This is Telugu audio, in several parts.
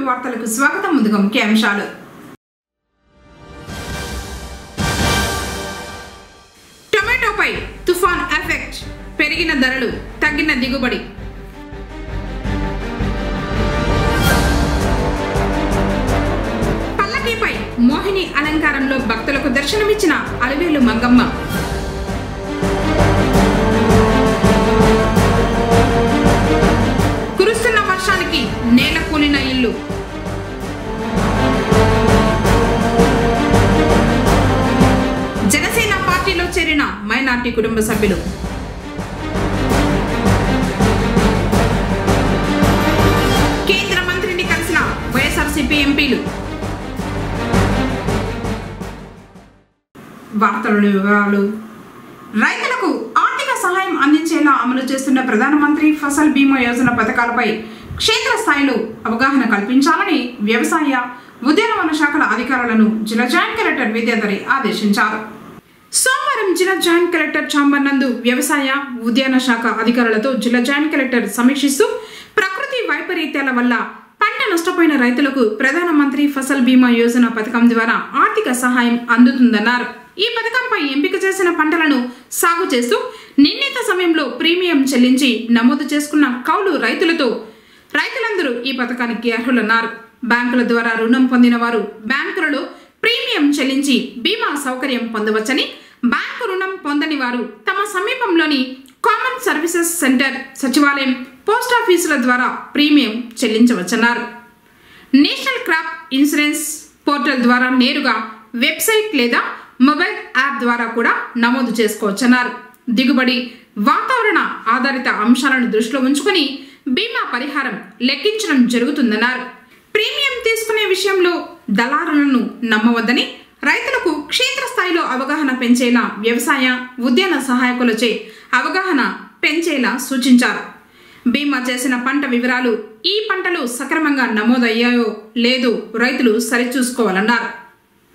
వార్తలకు స్వాగతం. ముందుగా ముఖ్య అంశాలు. టొమాటోపై తుఫాన్ ఎఫెక్ట్, పెరిగిన ధరలు, తగ్గిన దిగుబడి. పల్లకీపై మోహిని అలంకారంలో భక్తులకు దర్శనమిచ్చిన అలివేలు మంగమ్మ. కురుస్తున్న వర్షానికి నేల కూలిన ఇల్లు. జనసేన పార్టీలో చేరిన మైనార్టీ కుటుంబ సభ్యులు. కేంద్ర మంత్రిని కలిసిన వైఎస్ఆర్సీపీ ఎంపీలు. వార్తలోని వివరాలు. రైతులకు ఆర్థిక సహాయం అందించేలా అమలు చేస్తున్న ప్రధానమంత్రి ఫసల్ బీమా యోజన పథకాలపై క్షేత్రస్థాయిలో అవగాహన కల్పించాలని వ్యవసాయ, ఉద్యానవన శాఖల అధికారులను జిల్లా జాయింట్ కలెక్టర్ విద్యాధరి ఆదేశించారు. సోమవారం జిల్లా జాయింట్ కలెక్టర్ ఛాంబర్ నందు వ్యవసాయ, ఉద్యాన శాఖ అధికారులతో జిల్లా జాయింట్ కలెక్టర్ సమీక్షిస్తూ ప్రకృతి వైపరీత్యాల వల్ల పంట నష్టపోయిన రైతులకు ప్రధానమంత్రి ఫసల్ బీమా యోజన పథకం ద్వారా ఆర్థిక సహాయం అందుతుందన్నారు. ఈ పథకంపై ఎంపిక చేసిన పంటలను సాగు చేస్తూ నిర్ణీత సమయంలో ప్రీమియం చెల్లించి నమోదు చేసుకున్న కౌలు రైతులందరూ ఈ పథకానికి అర్హులన్నారు. బ్యాంకుల ద్వారా రుణం పొందిన వారు బ్యాంకులలో ప్రీమియం చెల్లించి బీమా సౌకర్యం పొందవచ్చని, బ్యాంకు రుణం పొందని వారు తమ సమీపంలోని కామన్ సర్వీసెస్ సెంటర్, సచివాలయం, పోస్టాఫీసుల ద్వారా ప్రీమియం చెల్లించవచ్చన్నారు. నేషనల్ క్రాప్ ఇన్సూరెన్స్ పోర్టల్ ద్వారా నేరుగా వెబ్సైట్ లేదా మొబైల్ యాప్ ద్వారా కూడా నమోదు చేసుకోవచ్చన్నారు. దిగుబడి, వాతావరణ ఆధారిత అంశాలను దృష్టిలో ఉంచుకొని బీమా పరిహారం లెక్కించడం జరుగుతుందన్నారు. ప్రీమియం తీసుకునే విషయంలో దళారులను నమ్మవద్దని, రైతులకు క్షేత్రస్థాయిలో అవగాహన పెంచేలా వ్యవసాయ, ఉద్యాన సహాయకులచే అవగాహన పెంచేలా సూచించారు. బీమా చేసిన పంట వివరాలు, ఈ పంటలు సక్రమంగా నమోదయ్యాయో లేదో రైతులు సరిచూసుకోవాలన్నారు.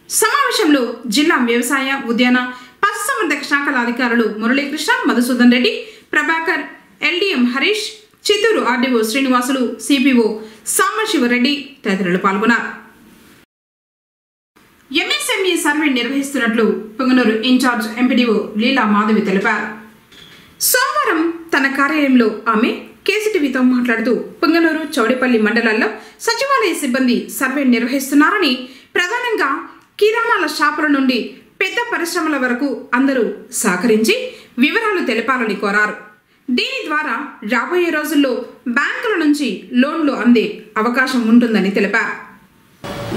సమావేశంలో జిల్లా వ్యవసాయ, ఉద్యాన, పశుసంవర్ధక శాఖల అధికారులు Muralikrishna, Madhusudan Reddy, Prabhakar, LDM Harish, Chittoor RDO Srinivasulu, CPO Sambasiva Reddy తదితరులు పాల్గొన్నారు. ఎంఎస్ఎంఈ సర్వే నిర్వహిస్తున్నట్లు పొంగనూరు ఇన్ఛార్జ్ ఎంపీడీఓ లీలా మాధవి తెలిపారు. సోమవారం తన కార్యాలయంలో ఆమె కేసీటీవీతో మాట్లాడుతూ పొంగనూరు, చౌడేపల్లి మండలాల్లో సచివాలయ సిబ్బంది సర్వే నిర్వహిస్తున్నారని, ప్రధానంగా కిరాణాల షాపుల నుండి పెద్ద పరిశ్రమల వరకు అందరూ సహకరించి వివరాలు తెలపాలని కోరారు. దీని ద్వారా రాబోయే రోజుల్లో బ్యాంకుల నుంచి లోన్లు అందే అవకాశం ఉంటుందని తెలిపారు.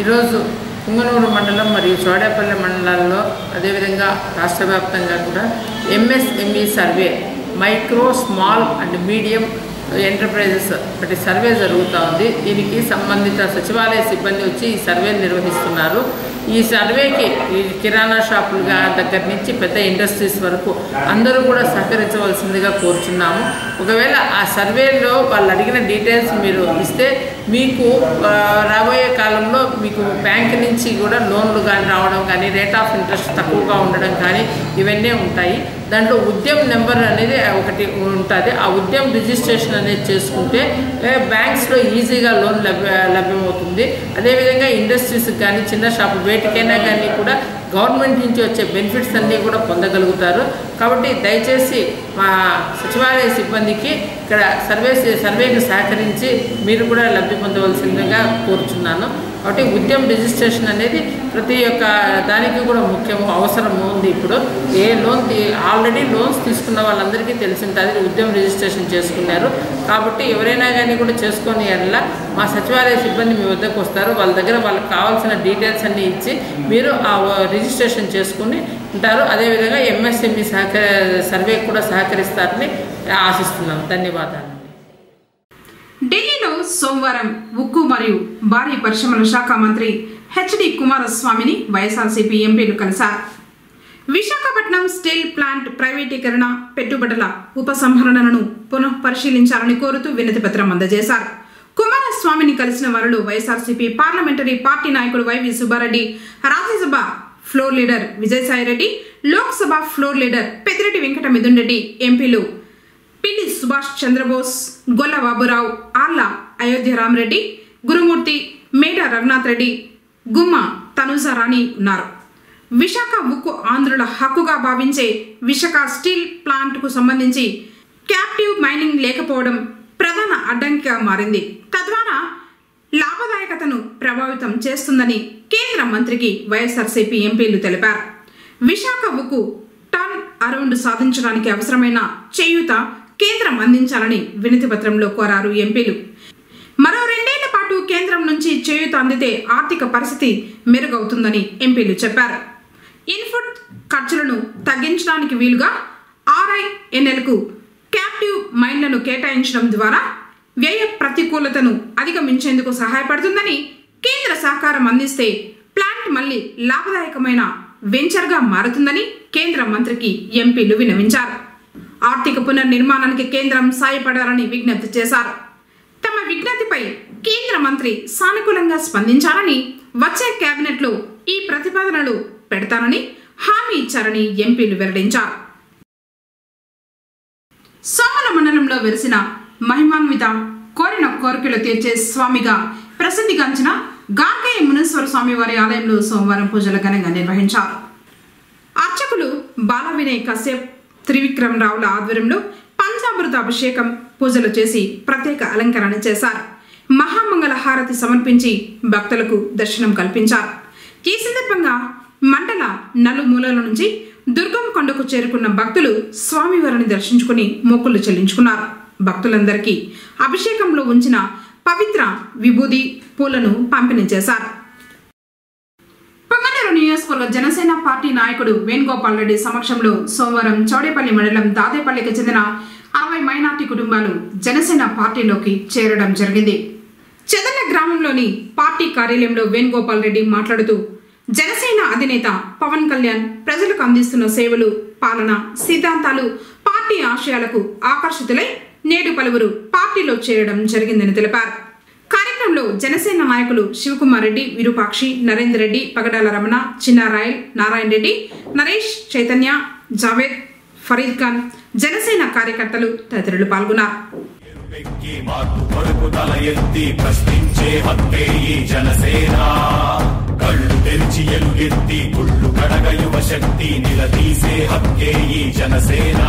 ఈరోజు పుంగనూరు మండలం మరియు చౌడేపల్లి మండలాల్లో, అదేవిధంగా రాష్ట్ర వ్యాప్తంగా కూడా MSME survey, micro, small and medium enterprises ఒకటి సర్వే జరుగుతూ ఉంది. దీనికి సంబంధిత సచివాలయ సిబ్బంది వచ్చి ఈ సర్వే నిర్వహిస్తున్నారు. ఈ సర్వేకి ఈ కిరాణా షాపుల దగ్గర నుంచి పెద్ద ఇండస్ట్రీస్ వరకు అందరూ కూడా సహకరించవలసిందిగా కోరుచున్నాము. ఒకవేళ ఆ సర్వేలో వాళ్ళు అడిగిన డీటెయిల్స్ మీరు ఇస్తే మీకు రాబోయే కాలంలో మీకు బ్యాంక్ నుంచి కూడా లోన్లు కానీ రావడం కానీ, రేట్ ఆఫ్ ఇంట్రెస్ట్ తక్కువగా ఉండడం కానీ ఇవన్నీ ఉంటాయి. దాంట్లో ఉద్యమ్ నెంబర్ అనేది ఒకటి ఉంటుంది. ఆ ఉద్యమ్ రిజిస్ట్రేషన్ అనేది చేసుకుంటే బ్యాంక్స్లో ఈజీగా లోన్ లభ్యమవుతుంది. అదేవిధంగా ఇండస్ట్రీస్కి కానీ, చిన్న షాపు వేటికైనా కానీ కూడా గవర్నమెంట్ నుంచి వచ్చే బెనిఫిట్స్ అన్నీ కూడా పొందగలుగుతారు. కాబట్టి దయచేసి మా సచివాలయ సిబ్బందికి ఇక్కడ సర్వేకి సహకరించి మీరు కూడా లబ్ధి పొందవలసిందిగా కోరుచున్నాను. కాబట్టి ఉద్యమ్ రిజిస్ట్రేషన్ అనేది ప్రతి ఒక్క దానికి కూడా ముఖ్యము అవసరం ఉంది. ఇప్పుడు ఏ లోన్ ఆల్రెడీ లోన్స్ తీసుకున్న వాళ్ళందరికీ తెలిసి ఉంటుంది, ఉద్యమ్ రిజిస్ట్రేషన్ చేసుకున్నారు. కాబట్టి ఎవరైనా కానీ కూడా చేసుకొని అలా మా సచివాలయ సిబ్బంది మీ వద్దకు వస్తారు. వాళ్ళ దగ్గర వాళ్ళకి కావాల్సిన డీటెయిల్స్ అన్నీ ఇచ్చి మీరు ఆ రిజిస్ట్రేషన్ చేసుకుని ఉంటారు. అదేవిధంగా ఎంఎస్ఎంఈ సర్వే కూడా సహకరిస్తారని ఆశిస్తున్నాం. ధన్యవాదాలు. ఢిల్లీలో సోమవారం ఉక్కు మరియు భారీ పరిశ్రమల శాఖ మంత్రి హెచ్డి కుమారస్వామిని వైఎస్ఆర్సీపీ ఎంపీలు కలిశారు. విశాఖపట్నం స్టీల్ ప్లాంట్ ప్రైవేటీకరణ, పెట్టుబడుల ఉపసంహరణను పునః పరిశీలించాలని కోరుతూ వినతి పత్రం అందజేశారు. కుమారస్వామిని కలిసిన వారిలో వైఎస్ఆర్సీపీ పార్లమెంటరీ పార్టీ నాయకుడు YV Subba Reddy, Rajya Sabha floor leader Vijayasai Reddy, Lok Sabha floor leader Peddireddy Venkata Mithun Reddy, ఎంపీలు పిల్లి సుభాష్ చంద్రబోస్, గొల్ల బాబురావు, ఆళ్ల అయోధ్య రామరెడ్డి, గురుమూర్తి, మేడ రఘునాథ్ రెడ్డి, గుమ్మ తనుజారాణి ఉన్నారు. విశాఖ ఉక్కు ఆంధ్రుల హక్కుగా భావించే విశాఖ స్టీల్ ప్లాంట్కు సంబంధించి క్యాప్టివ్ మైనింగ్ లేకపోవడం ప్రధాన అడ్డంకిగా మారింది. తద్వారా లాభదాయకతను ప్రభావితం చేస్తుందని కేంద్ర మంత్రికి వైఎస్ఆర్సీపీ ఎంపీలు తెలిపారు. విశాఖ ఉక్కు టర్న్ అరౌండ్ సాధించడానికి అవసరమైన చేయూత కేంద్రం అందించాలని వినతి పత్రంలో కోరారు ఎంపీలు. మరో 2 ఏళ్ల పాటు కేంద్రం నుంచి చేయూత అందితే ఆర్థిక పరిస్థితి మెరుగవుతుందని ఎంపీలు చెప్పారు. ఇన్పుట్ ఖర్చులను తగ్గించడానికి వీలుగా RINLకు క్యాప్టివ్ మైన్లను కేటాయించడం ద్వారా వ్యయ ప్రతికూలతను అధిగమించేందుకు సహాయపడుతుందని, కేంద్ర సహకారం అందిస్తే ప్లాంట్ మళ్లీ లాభదాయకమైన వెంచర్గా మారుతుందని కేంద్ర మంత్రికి ఎంపీలు విన్నవించారు. ఆర్థిక పునర్నిర్మాణానికి కేంద్రం సాయపడాలని విజ్ఞప్తి చేశారు. తమ విజ్ఞప్తిపై కేంద్ర మంత్రి సానుకూలంగా స్పందించాలని, వచ్చే కేబినెట్లో ఈ ప్రతిపాదనలు పెడతానని హామీ ఇచ్చారని ఎంపీలు వెల్లడించారు. సోమల మండలంలో వెలిసిన మహిమాన్విత కోరిన కోరికలు తీర్చే స్వామిగా ప్రసిద్ధిగాంచిన గార్గయ్య మునీశ్వర స్వామి వారి ఆలయంలో సోమవారం పూజలు ఘనంగా నిర్వహించారు. అర్చకులు బాల వినయ్ కశ్యప్, త్రివిక్రమ్ రావుల ఆధ్వర్యంలో పంచామృత అభిషేకం పూజలు చేసి ప్రత్యేక అలంకరణ చేశారు. మహామంగళ హారతి సమర్పించి భక్తులకు దర్శనం కల్పించారు. ఈ సందర్భంగా మండల నలుమూలల నుంచి దుర్గం కొండకు చేరుకున్న భక్తులు స్వామివారిని దర్శించుకుని మొక్కులు చెల్లించుకున్నారు. భక్తులందరికీ అభిషేకంలో ఉంచిన పవిత్ర విభూది పూలను పంపిణీ చేశారు. పొంగనూరు నియోజకవర్గ జనసేన పార్టీ నాయకుడు వేణుగోపాల్ రెడ్డి సమక్షంలో సోమవారం చౌడేపల్లి మండలం దాదేపల్లికి చెందిన 60 మైనార్టీ కుటుంబాలు జనసేన పార్టీలోకి చేరడం జరిగింది. చెదల గ్రామంలోని పార్టీ కార్యాలయంలో వేణుగోపాల్ రెడ్డి మాట్లాడుతూ, జనసేన అధినేత పవన్ కళ్యాణ్ ప్రజలకు అందిస్తున్న సేవలు, పాలన, సిద్ధాంతాలు, పార్టీ ఆశయాలకు ఆకర్షితులై నేడు పలువురు పార్టీలో చేరడం జరిగిందని తెలిపారు. కార్యక్రమంలో జనసేన నాయకులు శివకుమార్ రెడ్డి, విరూపాక్షి, నరేందర్ రెడ్డి, పగడాల రమణ, చిన్నారాయల్, నారాయణ రెడ్డి, నరేష్, చైతన్య, జావేద్, ఫరీద్ ఖాన్, జనసేన కార్యకర్తలు తదితరులు పాల్గొన్నారు. కళ్ళు తెరిచి ఎలుగెత్తి గుళ్ళు కడగ యువ శక్తి నిలదీసే హక్కే ఈ జనసేన.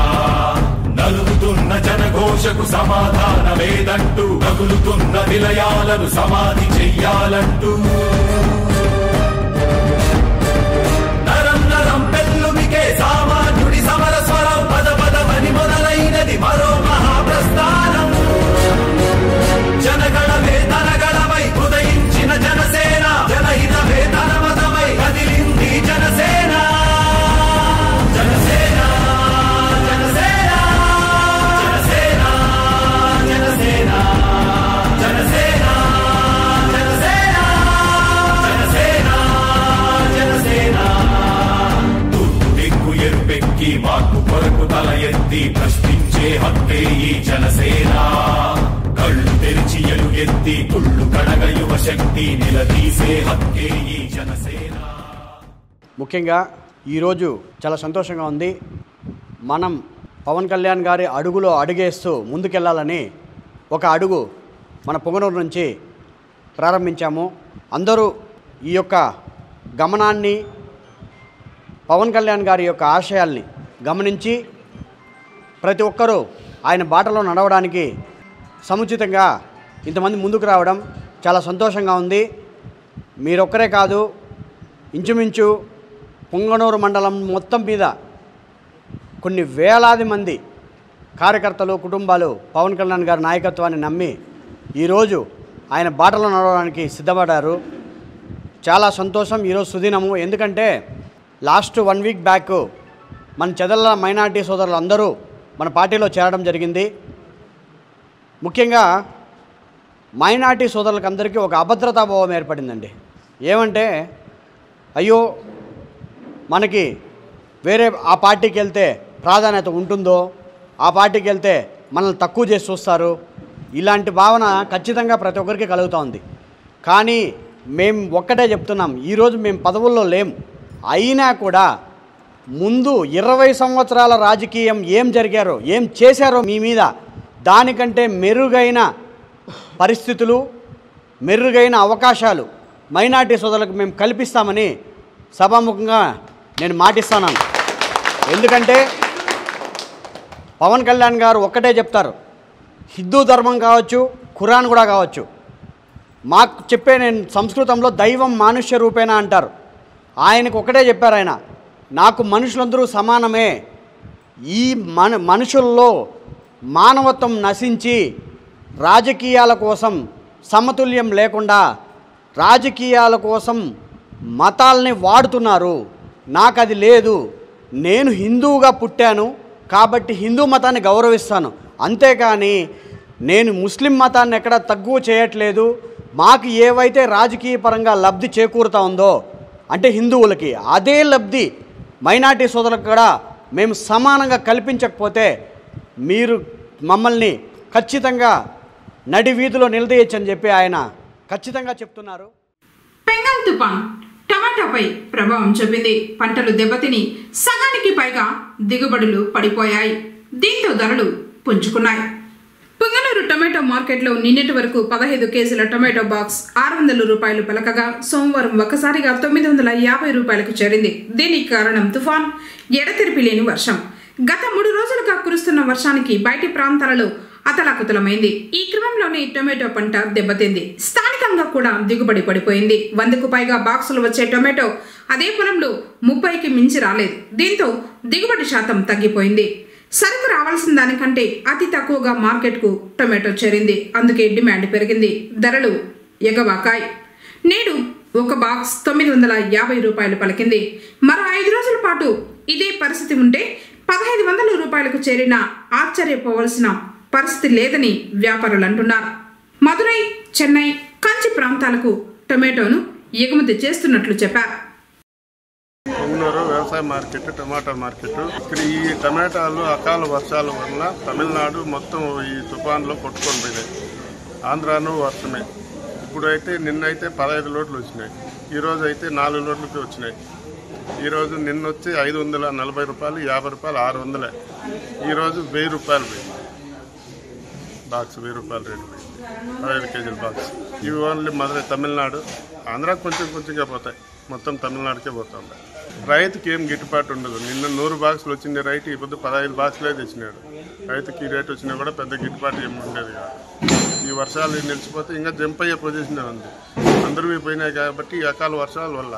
నలుగుతున్న జనఘోషకు సమాధానమేదంటూ రగులుతున్న విలయాలను సమాధి చెయ్యాలంటూ నరం నరం పెళ్ళుమికే సామాన్యుడి సమరస్వరం పద పదమని మొదలైనది మరో మహాప్రస్థానం. జనగణమే తనగణమై ఉదయించిన జనసేన, జనహితమే తన మతమై కదిలింది జనసేన. జనసేన జనసేన జనసేన జనసేన జనసేన జనసేన జనసేన జనసేన. తూర్పు దిక్కు ఎరుపెక్కి మార్పు కొరకు తల ఎత్తి ప్రశ్నించే హక్కే ఈ జనసేన. కళ్ళు తెరిచి ఎలుగెత్తి కుళ్ళు కడగ యువ శక్తి నిలదీసే హక్కే ఈ జనసేన. ముఖ్యంగా ఈరోజు చాలా సంతోషంగా ఉంది. మనం పవన్ కళ్యాణ్ గారి అడుగులో అడుగేస్తూ ముందుకెళ్లాలని ఒక అడుగు మన పొంగనూరు నుంచి ప్రారంభించాము. అందరూ ఈ యొక్క గమనాన్ని, పవన్ కళ్యాణ్ గారి యొక్క ఆశయాల్ని గమనించి ప్రతి ఒక్కరూ ఆయన బాటలో నడవడానికి సముచితంగా ఇంతమంది ముందుకు రావడం చాలా సంతోషంగా ఉంది. మీరొక్కరే కాదు, ఇంచుమించు పొంగనూరు మండలం మొత్తం మీద కొన్ని వేలాది మంది కార్యకర్తలు, కుటుంబాలు పవన్ కళ్యాణ్ గారి నాయకత్వాన్ని నమ్మి ఈరోజు ఆయన బాటలో నడవడానికి సిద్ధపడ్డారు. చాలా సంతోషం. ఈరోజు సుదినము. ఎందుకంటే లాస్ట్ 1 వీక్ బ్యాక్ మన చెదల మైనార్టీ సోదరులు అందరూ మన పార్టీలో చేరడం జరిగింది. ముఖ్యంగా మైనార్టీ సోదరులకు అందరికీ ఒక అభద్రతాభావం ఏర్పడిందండి. ఏమంటే, అయ్యో మనకి వేరే ఆ పార్టీకి వెళ్తే ప్రాధాన్యత ఉంటుందో, ఆ పార్టీకి వెళ్తే మనల్ని తక్కువ చేసి చూస్తారు, ఇలాంటి భావన ఖచ్చితంగా ప్రతి ఒక్కరికి కలుగుతూ ఉంది. కానీ మేము ఒక్కటే చెప్తున్నాం, ఈరోజు మేము పదవుల్లో లేం. అయినా కూడా ముందు 20 సంవత్సరాల రాజకీయం ఏం జరిగారో, ఏం చేశారో మీ మీద, దానికంటే మెరుగైన పరిస్థితులు మెరుగైన అవకాశాలు మైనార్టీ సోదరులకు మేము కల్పిస్తామని సభాముఖంగా నేను మాటిస్తున్నాను. ఎందుకంటే పవన్ కళ్యాణ్ గారు ఒక్కటే చెప్తారు, హిందూ ధర్మం కావచ్చు, ఖురాన్ కూడా కావచ్చు. మాకు చెప్పే నేను సంస్కృతంలో దైవం మానుష్య రూపేణ అంటారు. ఆయనకు ఒకటే చెప్పారు, ఆయన నాకు మనుషులందరూ సమానమే, ఈ మనుషుల్లో మానవత్వం నశించి రాజకీయాల కోసం సమతుల్యం లేకుండా రాజకీయాల కోసం మతాల్ని వాడుతున్నారు. నాకు అది లేదు, నేను హిందువుగా పుట్టాను కాబట్టి హిందూ మతాన్ని గౌరవిస్తాను, అంతేకాని నేను ముస్లిం మతాన్ని ఎక్కడ తక్కువ చేయట్లేదు. మాకు ఏవైతే రాజకీయ పరంగా లబ్ధి చేకూరుతా ఉందో అంటే హిందువులకి అదే లబ్ధి మైనార్టీ సోదరులకు కూడా మేము సమానంగా కల్పించకపోతే మీరు మమ్మల్ని ఖచ్చితంగా నడి వీధిలో నిలదీయచ్చని చెప్పి ఆయన ఖచ్చితంగా చెప్తున్నారు. బెంగాల్ తుఫాన్ టమాటాపై ప్రభావం చూపింది. పంటలు దెబ్బతిని సగానికి పైగా దిగుబడులు పడిపోయాయి. దీంతో ధరలు పుంజుకున్నాయి. పుంగనూరు టొమాటో మార్కెట్లో నిన్నటి వరకు 15 కేజీల టొమాటో బాక్స్ 600 రూపాయలు పలకగా సోమవారం ఒక్కసారిగా 950 రూపాయలకు చేరింది. దీనికి కారణం తుఫాన్, ఎడతెరిపి లేని వర్షం. గత 3 రోజులుగా కురుస్తున్న వర్షానికి బయటి ప్రాంతాలలో అతలాకుతలమైంది. ఈ క్రమంలోనే టొమాటో పంట దెబ్బతింది. స్థానికంగా కూడా దిగుబడి పడిపోయింది. 100కు పైగా బాక్సులు వచ్చే టొమాటో అదే పొలంలో 30కి మించి రాలేదు. దీంతో దిగుబడి శాతం తగ్గిపోయింది. సరుకు రావాల్సిన దానికంటే అతి తక్కువగా మార్కెట్కు టొమాటో చేరింది. అందుకే డిమాండ్ పెరిగింది. ధరలు ఎగవాకాయి. నేడు ఒక బాక్స్ 950 రూపాయలు పలికింది. మరో 5 రోజుల పాటు ఇదే పరిస్థితి ఉంటే 1500 రూపాయలకు చేరినా ఆశ్చర్యపోవలసిన పరిస్థితి లేదని వ్యాపారులు అంటున్నారు. మదురై, చెన్నై, కంచి ప్రాంతాలకు టొమాటోను ఎగుమతి చేస్తున్నట్లు చెప్పారు. పొంగనూరు వ్యవసాయ మార్కెట్, టమాటా మార్కెట్. ఇక్కడ ఈ టమాటాలు అకాల వర్షాల వల్ల తమిళనాడు మొత్తం ఈ తుఫాన్లో కొట్టుకొని పోయినాయి. ఆంధ్రాను వర్షమే. ఇప్పుడైతే నిన్నైతే 15 లోడ్లు వచ్చినాయి. ఈరోజు అయితే 4 లోడ్లకి వచ్చినాయి. ఈరోజు నిన్న వచ్చి 540 రూపాయలు, 50 రూపాయలు, 600. ఈరోజు 1000 రూపాయలు పోయింది బాక్స్. 1000 రూపాయలు రేటు పోయింది 15 కేజీల బాక్స్. ఇవి ఓన్లీ మధురై, తమిళనాడు, ఆంధ్ర కొంచెంగా పోతాయి. మొత్తం తమిళనాడుకే పోతా ఉంటాయి. రైతుకి ఏం గిట్టుబాటు ఉండదు. నిన్న 100 బాక్సులు వచ్చింది రైతు, ఇప్పుడు 15 బాక్సులే తెచ్చినాడు. రైతుకి ఈ రేటు వచ్చినా కూడా పెద్ద గిట్టుబాటు ఏమి ఉండేది కాదు. ఈ వర్షాలు నిలిచిపోతే ఇంకా జంప్ అయ్యే పొజిషన్లో ఉంది. అందరూ పోయినాయి కాబట్టి ఈ అకాల వర్షాల వల్ల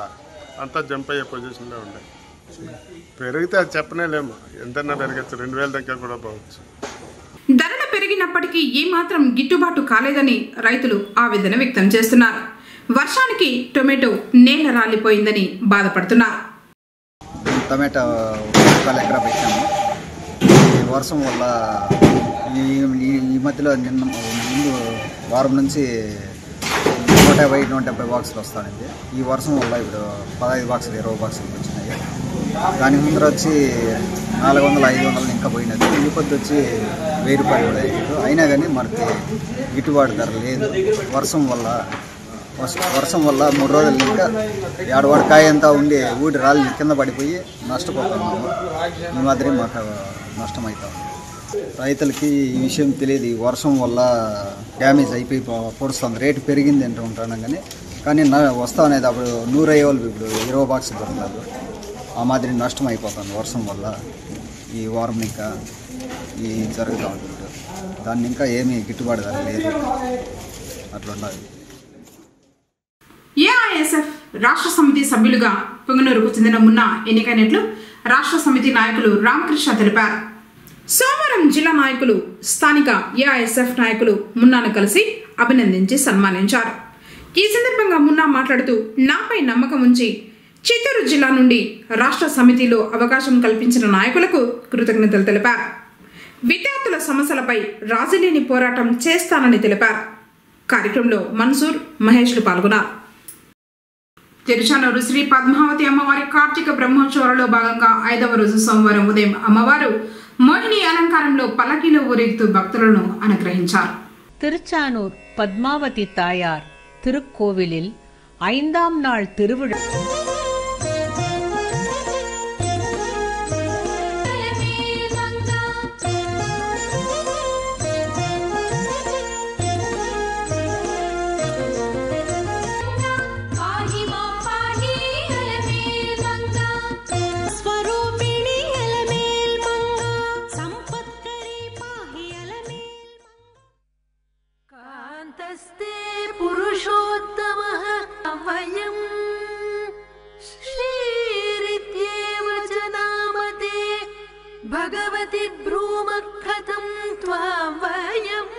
అంతా జంప్ అయ్యే పొజిషన్లో ఉన్నాయి. పెరిగితే అది చెప్పనే లేము, ఎంతైనా పెరగచ్చు, 2000 దగ్గర కూడా పోవచ్చు. ధరలు పెరిగినప్పటికీ ఏమాత్రం గిట్టుబాటు కాలేదని రైతులు ఆవేదన వ్యక్తం చేస్తున్నారు. వర్షానికి టొమాటో నేల రాలిపోయిందని బాధపడుతున్నారు. టమాటా 1 ఎకరా పెట్టాము. వర్షం వల్ల ఈ మధ్యలో నిన్న ముందు వారం నుంచి 150 బాక్సులు వస్తానండి. ఈ వర్షం వల్ల ఇప్పుడు 15 బాక్సులు 20 బాక్సులు వచ్చినాయి. దానికి ముందర వచ్చి 400, 500 ఇంకా పోయినది. ఈ పొద్దు వచ్చి 1000 రూపాయలు కూడా అయ్యారు. అయినా కానీ మనకి గిట్టుబాటు ధర లేదు. వర్షం వల్ల 3 రోజులు ఇంకా ఏడవాడు కాయ అంతా ఉండి ఊడి రాళ్ళు కింద పడిపోయి నష్టపోతున్నాము. ఈ మాదిరి మాకు నష్టం అవుతాం. రైతులకి ఈ విషయం తెలియదు. ఈ వర్షం వల్ల డ్యామేజ్ అయిపోయి పొడుస్తుంది. రేటు పెరిగింది అంటూ ఉంటాను కానీ వస్తా అనేది అప్పుడు 100 అయ్యే వాళ్ళు ఇప్పుడు 20 బాక్సులు దొరుకుతారు. ఆ మాదిరి నష్టం అయిపోతుంది వర్షం వల్ల. ఈ వారం ఇంకా ఈ జరుగుతూ ఉంటుంది. దాన్ని ఇంకా ఏమీ గిట్టుబాటు ధర లేదు. అట్లా ఉండాలి. ఏఐఎస్ఎఫ్ రాష్ట్ర సమితి సభ్యులుగా పొంగనూరుకు చెందిన మున్నా ఎన్నికైనట్లు రాష్ట్ర సమితి నాయకులు రామకృష్ణ తెలిపారు. సోమవారం జిల్లా నాయకులు స్థానిక ఏఐఎస్ఎఫ్ నాయకులు మున్నాను కలిసి అభినందించి సన్మానించారు. ఈ సందర్భంగా మున్నా మాట్లాడుతూ నాపై నమ్మకం ఉంచి చిత్తూరు జిల్లా నుండి రాష్ట్ర సమితిలో అవకాశం కల్పించిన నాయకులకు కృతజ్ఞతలు తెలిపారు. విద్యార్థుల సమస్యలపై రాజీలేని పోరాటం చేస్తానని తెలిపారు. కార్యక్రమంలో మన్సూర్, మహేష్లు పాల్గొన్నారు. తిరుచానూరు శ్రీ పద్మావతి అమ్మవారి కార్తీక బ్రహ్మోత్సవాలలో భాగంగా 5వ రోజు సోమవారం ఉదయం అమ్మవారు మోహిని అలంకారంలో పల్లకీలో ఊరేగుతూ భక్తులను అనుగ్రహించారు. திருச்சானூர் பத்மாவதி தாயார் திருக்கோவிலில் 5ஆம் நாள் திருவிழா भगवति ब्रूमः कथं त्वां वयम्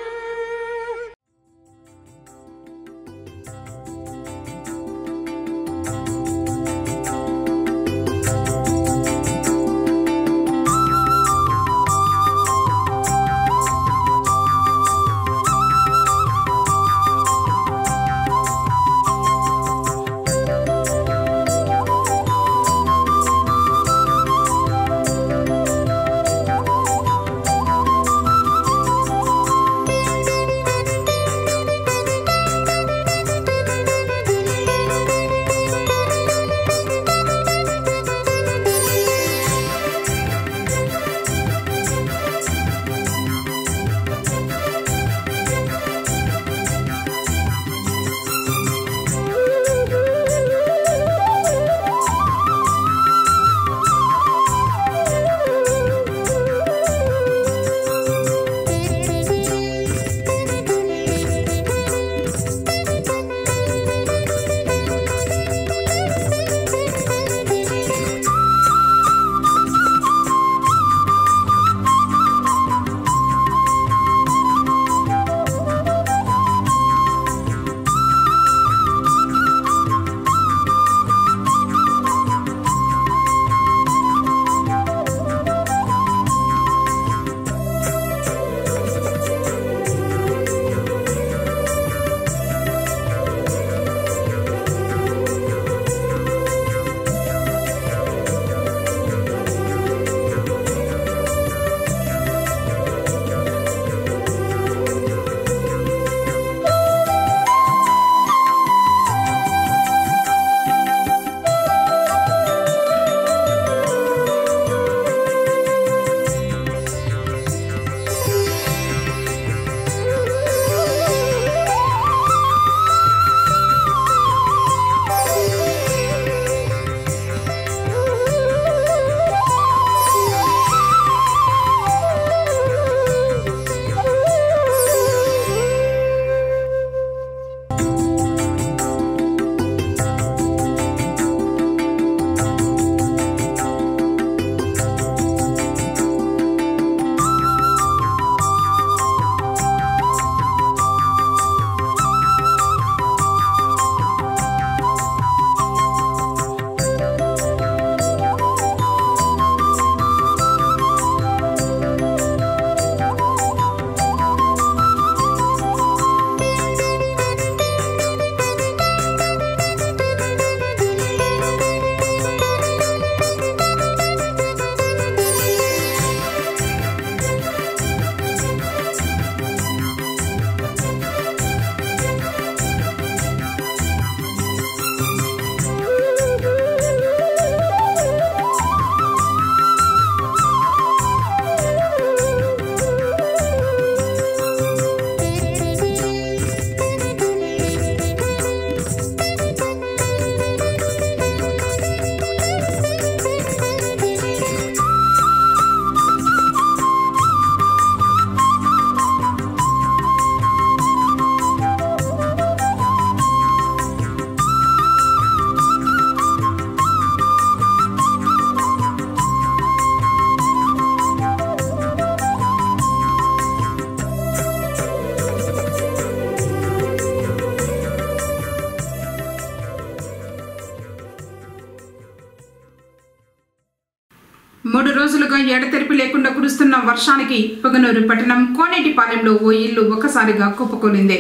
మూడు రోజులుగా ఎడతెరిపి లేకుండా కురుస్తున్న వర్షానికి పొగనూరు పట్టణం కోనేటిపాలెంలో ఓ ఇల్లు ఒక్కసారిగా కుప్పకూలింది.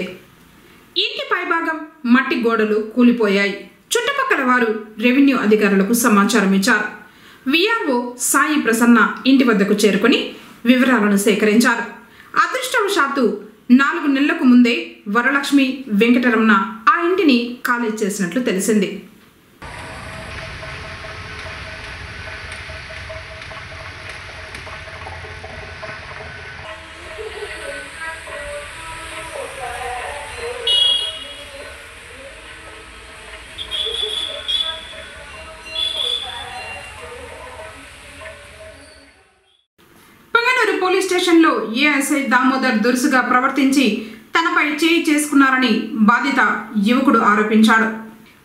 ఇంటి పైభాగం మట్టి గోడలు కూలిపోయాయి. చుట్టుపక్కల వారు రెవెన్యూ అధికారులకు సమాచారం ఇచ్చారు. విఆర్ఓ సాయి ప్రసన్న ఇంటి వద్దకు చేరుకుని వివరాలను సేకరించారు. అదృష్టవశాత్తు 4 నెలలకు ముందే వరలక్ష్మి వెంకటరమణ ఆ ఇంటిని ఖాళీ చేసినట్లు తెలిసింది. పోలీస్ స్టేషన్లో ఏఎస్ఐ దామోదర్ దురుసుగా ప్రవర్తించి తనపై చేయి చేసుకున్నారని బాధిత యువకుడు ఆరోపించాడు.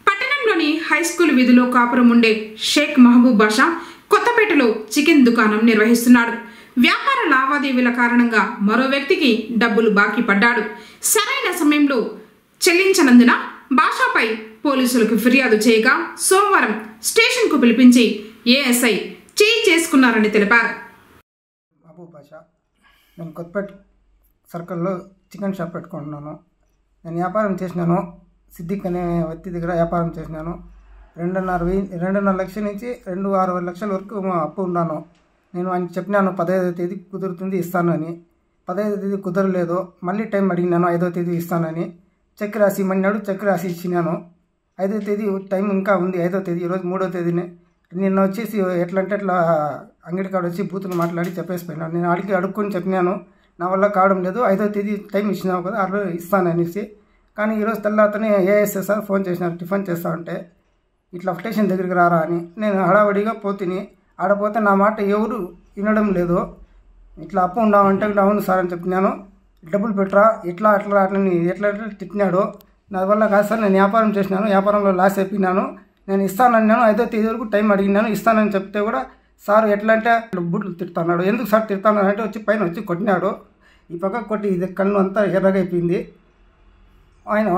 పట్టణంలోని హైస్కూల్ వీధిలో కాపురం ఉండే షేక్ మహబూబ్ బాషా కొత్తపేటలో చికెన్ దుకాణం నిర్వహిస్తున్నాడు. వ్యాపార లావాదేవీల కారణంగా మరో వ్యక్తికి డబ్బులు బాకీ పడ్డాడు. సరైన సమయంలో చెల్లించనందున భాషపై పోలీసులకు ఫిర్యాదు చేయగా సోమవారం స్టేషన్కు పిలిపించి ఏఎస్ఐ చేయి చేసుకున్నారని తెలిపారు. నేను కొత్తపేట సర్కిల్లో చికెన్ షాప్ పెట్టుకుంటున్నాను. నేను వ్యాపారం చేసినాను. సిద్దిక్ అనే వ్యక్తి దగ్గర వ్యాపారం చేసినాను. 2.5 లక్షల నుంచి 2.6 లక్షల వరకు అప్పు ఉన్నాను. నేను ఆయనకి చెప్పినాను 15వ తేదీ కుదురుతుంది ఇస్తానని. 15వ తేదీ కుదరలేదు. మళ్ళీ టైం అడిగినాను 5వ తేదీ ఇస్తానని. చెక్ రాసి ఇమ్మన్నాడు. చెక్ రాసి ఇచ్చినాను. 5వ తేదీ టైం ఇంకా ఉంది. 5వ తేదీ ఈరోజు 3వ తేదీనే. నిన్న వచ్చేసి ఎట్లా అంటే అట్లా అంగడి కాడ వచ్చి బూతులు మాట్లాడి చెప్పేసిపోయినాను. నేను ఆడికి అడుక్కొని చెప్పినాను నా వల్ల కావడం లేదు, 5వ తేదీ టైం ఇచ్చినావు కదా ఆ రోజు ఇస్తాననేసి. కానీ ఈరోజు తెల్లాతనే ఏఎస్ఐ సార్ ఫోన్ చేసినారు టిఫిన్ చేస్తా ఉంటే ఇట్లా స్టేషన్ దగ్గరికి రారా అని. నేను హడావడిగా పోతిని. ఆడపోతే నా మాట ఎవరు వినడం లేదు. ఇట్లా అప్పు ఉండమంటే అవును సార్ అని చెప్పినాను. డబ్బులు పెట్టరా ఇట్లా అట్లా అట్లని ఎట్లా తిట్టినాడు. నా వల్ల కాదు సార్, నేను వ్యాపారం చేసినాను, వ్యాపారంలో లాస్ అయిపోయినాను, నేను ఇస్తానన్నాను, 5వ తేదీ వరకు టైం అడిగినాను, ఇస్తానని చెప్తే కూడా సార్ ఎట్లా అంటే బుట్లు తిడుతున్నాడు. ఎందుకు సార్ తిడుతున్నాడు అంటే వచ్చి పైన వచ్చి కొట్టినాడు. ఈ పక్క కొట్టి ఇది కన్ను అంతా ఎర్రగా అయిపోయింది. ఆయన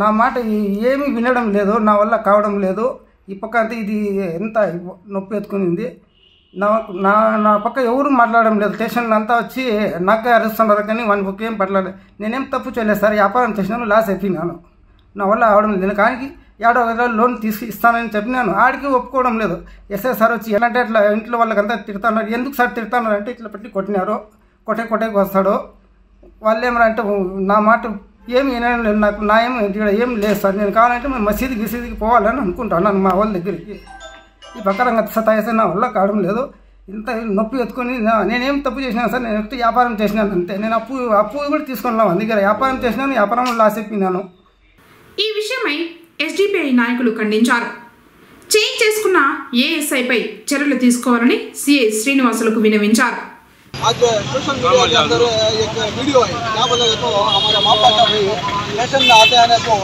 నా మాట ఏమీ వినడం లేదు, నా వల్ల కావడం లేదు. ఈ పక్క అంతా ఇది ఎంత నొప్పి ఎత్తుకునింది. నా పక్క ఎవరు మాట్లాడడం లేదు. స్టేషన్లో అంతా వచ్చి నాకే అరుస్తున్నారు కానీ వాని పక్క ఏం పట్టలేదు. నేనేం తప్పు చేయలేదు సార్, వ్యాపారం చేసినాను, లాస్ అయిపోయినాను, నా వల్ల అవడం లేదు. కానీ 7వ లోన్ తీసి ఇస్తానని చెప్పినాను. ఆడికి ఒప్పుకోవడం లేదు. ఎస్ఐ సార్ వచ్చి ఎలా అంటే అట్లా ఇంట్లో వాళ్ళకంతా తిడుతున్నారు. ఎందుకు సార్ తిడుతున్నారు అంటే ఇట్లా పెట్టి కొట్టినారు. కొట్టేకి వస్తాడు. వాళ్ళు ఏమన్నా నా మాట ఏమి వినడం లేదు. నాకు నా ఏం లేదు సార్, నేను కావాలంటే మేము మసీదుకి పోవాలని అనుకుంటున్నాను మా వాళ్ళ దగ్గరికి. ఈ ప్రకారంగా సతాయిస్తే నా వల్ల కావడం లేదు. ఇంత నొప్పి ఎత్తుకొని నేనేం తప్పు చేసినాను సార్, నేను వ్యాపారం చేసినాను అంతే. నేను అప్పు కూడా తీసుకున్నాను, అందుకే వ్యాపారం చేసినాను, వ్యాపారంలో లాస్ అయిపోయినాను. ఈ విషయమై ఎస్డిపిఐ నాయకులు ఖండించారు. చేంజ్ చేసుకున్న ఏఎస్ఐపై చర్యలు తీసుకోవాలని సిఐ శ్రీనివాసులకు విన్నవించారు. आज सोशल मीडिया के अंदर एक वीडियो है, क्या बोलेगा तो हमारे मापा का भाई स्टेशन में आते हैं तो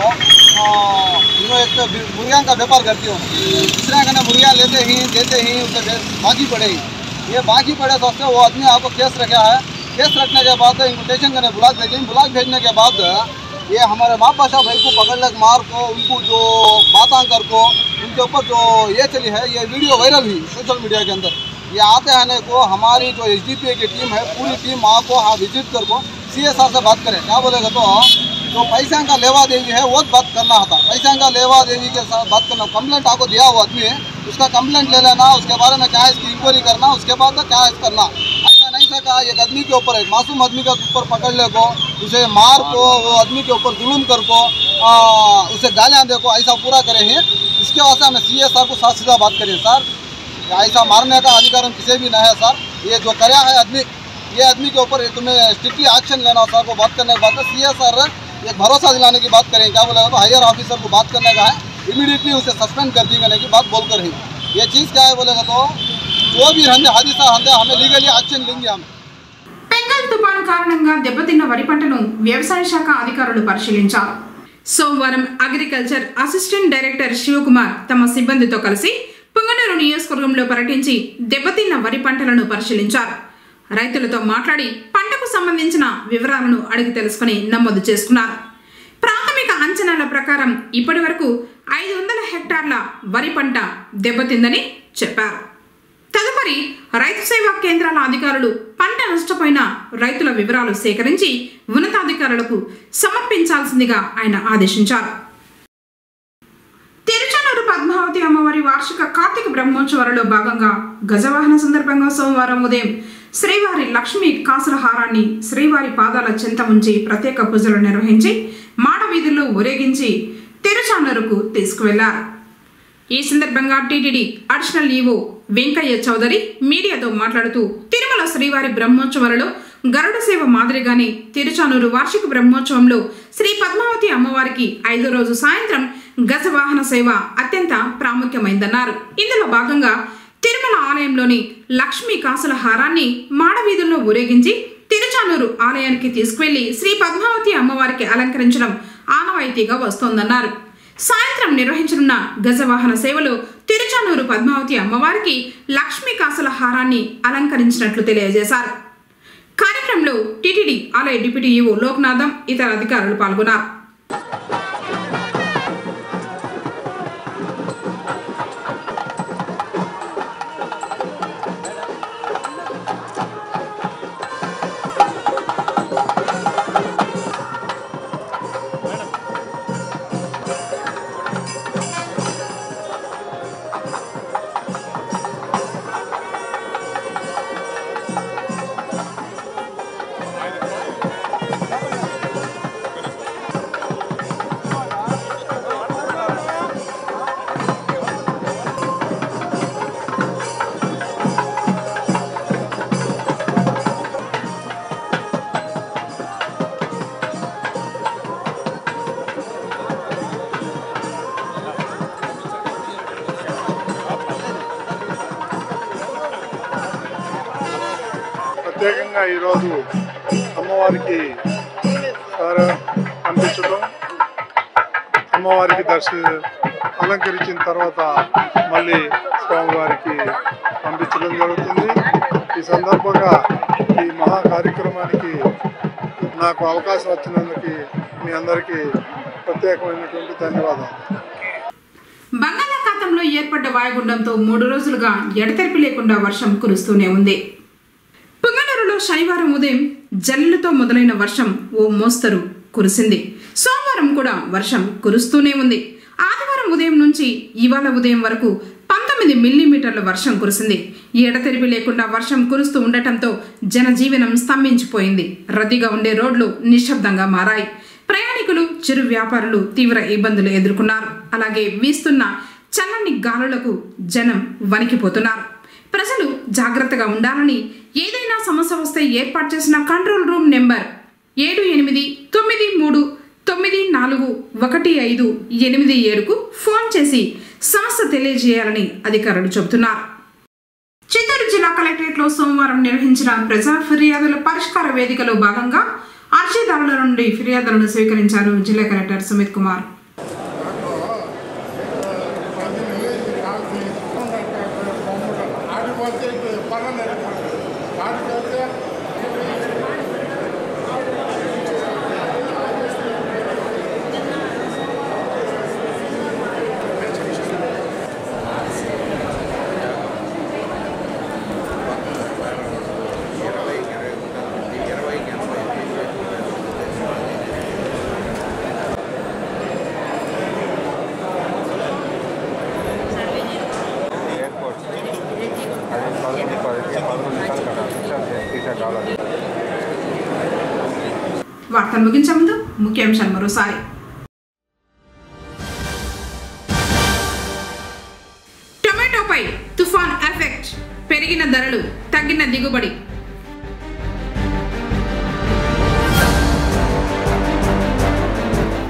इन्होंने एक मुर्गियाँ का व्यापार करती हूँ. दूसरा कहना मुर्गियाँ लेते ही देते ही उसे बाकी पड़े. ये बाकी पड़े तो वो आदमी आपको केस रखा है. केस रखने के बाद इन्विटेशन करने ब्लॉक भेजेंगे. ब्लॉक भेजने के बाद ये हमारे माँ पाशा भाई को पकड़ने मार को उनको जो बात कर को उनके ऊपर जो ये चली है, ये वीडियो वायरल हुई सोशल मीडिया के अंदर. ये आते आने को हमारी जो एसडीपीआई की टीम है पूरी टीम आपको हाँ विजिट कर को सीएसआर से बात करें. क्या बोलेगा तो जो पैसा का लेवा देवी है वो बात करना था. पैसा का लेवा देवी के साथ बात करना. कंप्लेंट आपको दिया हुआ आदमी है, उसका कंप्लेंट ले लेना, उसके बारे में क्या है इसकी इंक्वायरी करना, उसके बाद क्या है करना. ऐसा नहीं सका एक आदमी के ऊपर एक मासूम आदमी के ऊपर पकड़ ले को उसे मार को वो आदमी के ऊपर जुलूम कर को उसे गालियाँ दे को ऐसा पूरा करें हैं. इसके वास्ते हमें सीएसआर को साथ सीधा बात करें सर. ऐसा मारने का अधिकार किसी भी नहीं है सर. ये जो कराया है आदमी, ये आदमी के ऊपर तुम्हें स्ट्रिक्टली एक्शन लेना सर को बात करने के बाद सीएसआर एक भरोसा दिलाने की बात करें. क्या बोलेगा तो हायर ऑफिसर को बात करने का है, इमीडिएटली उसे सस्पेंड कर देने की बात बोलकर ही. ये चीज़ क्या है बोलेगा तो जो भी हादिसा हमें लीगली एक्शन लेंगे हम. పెంగల్ తుఫాను కారణంగా దెబ్బతిన్న వరి పంటను వ్యవసాయ శాఖ అధికారులు పరిశీలించారు. సోమవారం అగ్రికల్చర్ అసిస్టెంట్ డైరెక్టర్ శివకుమార్ తమ సిబ్బందితో కలిసి పుంగనూరు నియోజకవర్గంలో పర్యటించి దెబ్బతిన్న వరి పంటలను పరిశీలించారు. రైతులతో మాట్లాడి పంటకు సంబంధించిన వివరాలను అడిగి తెలుసుకుని నమోదు చేసుకున్నారు. ప్రాథమిక అంచనాల ప్రకారం ఇప్పటి వరకు 500 హెక్టార్ల వరి పంట దెబ్బతిందని చెప్పారు. తదుపరి రైతు సేవా కేంద్రాల అధికారులు పంట నష్టపోయిన రైతుల వివరాలు సేకరించి ఉన్నతాధికారులకు సమర్పించాల్సిందిగా ఆయన ఆదేశించారు. తిరుచానూరు పద్మావతి అమ్మవారి వార్షిక కార్తీక బ్రహ్మోత్సవాలలో భాగంగా గజవాహన సందర్భంగా సోమవారం ఉదయం శ్రీవారి లక్ష్మీ కాసులహారాన్ని శ్రీవారి పాదాల చెంత ఉంచి ప్రత్యేక పూజలు నిర్వహించి మాడవీధుల్లో ఊరేగించి తిరుచానూరుకు తీసుకువెళ్లారు. ఈ సందర్భంగా టీటీడీ అడిషనల్ ఈవో వెంకయ్య చౌదరి మీడియాతో మాట్లాడుతూ తిరుమల శ్రీవారి బ్రహ్మోత్సవాలలో గరుడ సేవ మాదిరిగానే తిరుచానూరు వార్షిక బ్రహ్మోత్సవంలో శ్రీ పద్మావతి అమ్మవారికి 5వ రోజు సాయంత్రం గజవాహన సేవ అత్యంత ప్రాముఖ్యమైందన్నారు. ఇందులో భాగంగా తిరుమల ఆలయంలోని లక్ష్మీ కాసుల హారాన్ని మాడవీధుల్లో ఊరేగించి తిరుచానూరు ఆలయానికి తీసుకువెళ్లి శ్రీ పద్మావతి అమ్మవారికి అలంకరించడం ఆనవాయితీగా వస్తోందన్నారు. సాయంత్రం నిర్వహించనున్న గజవాహన సేవలో తిరుచానూరు పద్మావతి అమ్మవారికి లక్ష్మీ కాసుల హారాన్ని అలంకరించినట్లు తెలియజేశారు. కార్యక్రమంలో టీటీడీ ఆలయ డిప్యూటీ ఈవో లోక్నాథం ఇతర అధికారులు పాల్గొన్నారు. ప్రత్యేకంగా ఈరోజు అమ్మవారికి పంపించడం, అమ్మవారికి అలంకరించిన తర్వాత మళ్ళీ స్వామివారికి పంపించడం జరుగుతుంది. ఈ సందర్భంగా ఈ మహా కార్యక్రమానికి నాకు అవకాశం వచ్చినందుకు మీ అందరికీ ప్రత్యేకమైనటువంటి ధన్యవాదాలు. బంగాళాఖాతంలో ఏర్పడ్డ వాయుగుండంతో 3 రోజులుగా ఎడతెరిపి లేకుండా వర్షం కురుస్తూనే ఉంది. పుంగనూరులో శనివారం ఉదయం జల్లులతో మొదలైన వర్షం ఓ మోస్తరు కురిసింది. సోమవారం కూడా వర్షం కురుస్తూనే ఉంది. ఆదివారం ఉదయం నుంచి ఇవాళ ఉదయం వరకు 19 మిల్లీమీటర్ల వర్షం కురిసింది. ఎడతెరిపి లేకుండా వర్షం కురుస్తూ ఉండటంతో జనజీవనం స్తంభించిపోయింది. రద్దీగా ఉండే రోడ్లు నిశ్శబ్దంగా మారాయి. ప్రయాణికులు, చిరు వ్యాపారులు తీవ్ర ఇబ్బందులు ఎదుర్కొన్నారు. అలాగే వీస్తున్న చల్లని గాలులకు జనం వణికిపోతున్నారు. ప్రజలు జాగ్రత్తగా ఉండాలని, ఏదైనా సమస్య వస్తే ఏర్పాటు చేసిన కంట్రోల్ రూమ్ నెంబర్ 7893941587కు ఫోన్ చేసి సమస్య తెలియజేయాలని అధికారులు చెబుతున్నారు. చిత్తూరు జిల్లా కలెక్టరేట్లో సోమవారం నిర్వహించిన ప్రజా ఫిర్యాదుల పరిష్కార వేదికలో భాగంగా అర్జీదారుల నుండి ఫిర్యాదులను స్వీకరించారు జిల్లా కలెక్టర్ సుమిత్ కుమార్. వార్తలు ముగించే ముందు ముఖ్యాంశాలు మరోసారి. టొమాటోపై తుఫాన్ ఎఫెక్ట్, పెరిగిన ధరలు, తగ్గిన దిగుబడి.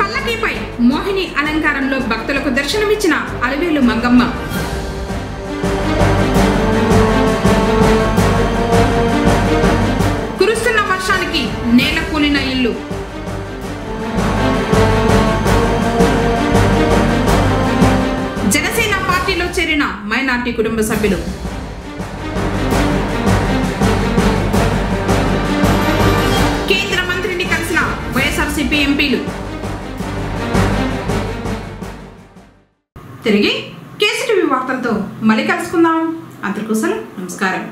పల్లకీపై మోహిని అలంకారంలో భక్తులకు దర్శనమిచ్చిన అలివేలు మంగమ్మ. కురుస్తున్న వర్షానికి నేల కూలిన ఇల్లు. జనసేన పార్టీలో చేరిన మైనార్టీ కుటుంబ సభ్యులు. కేంద్ర మంత్రిని కలిసిన వైఎస్ఆర్సీపీ ఎంపీలు. తిరిగి కేసీటీవీ వార్తలతో మళ్ళీ కలుసుకుందాం. అందరికీ నమస్కారం.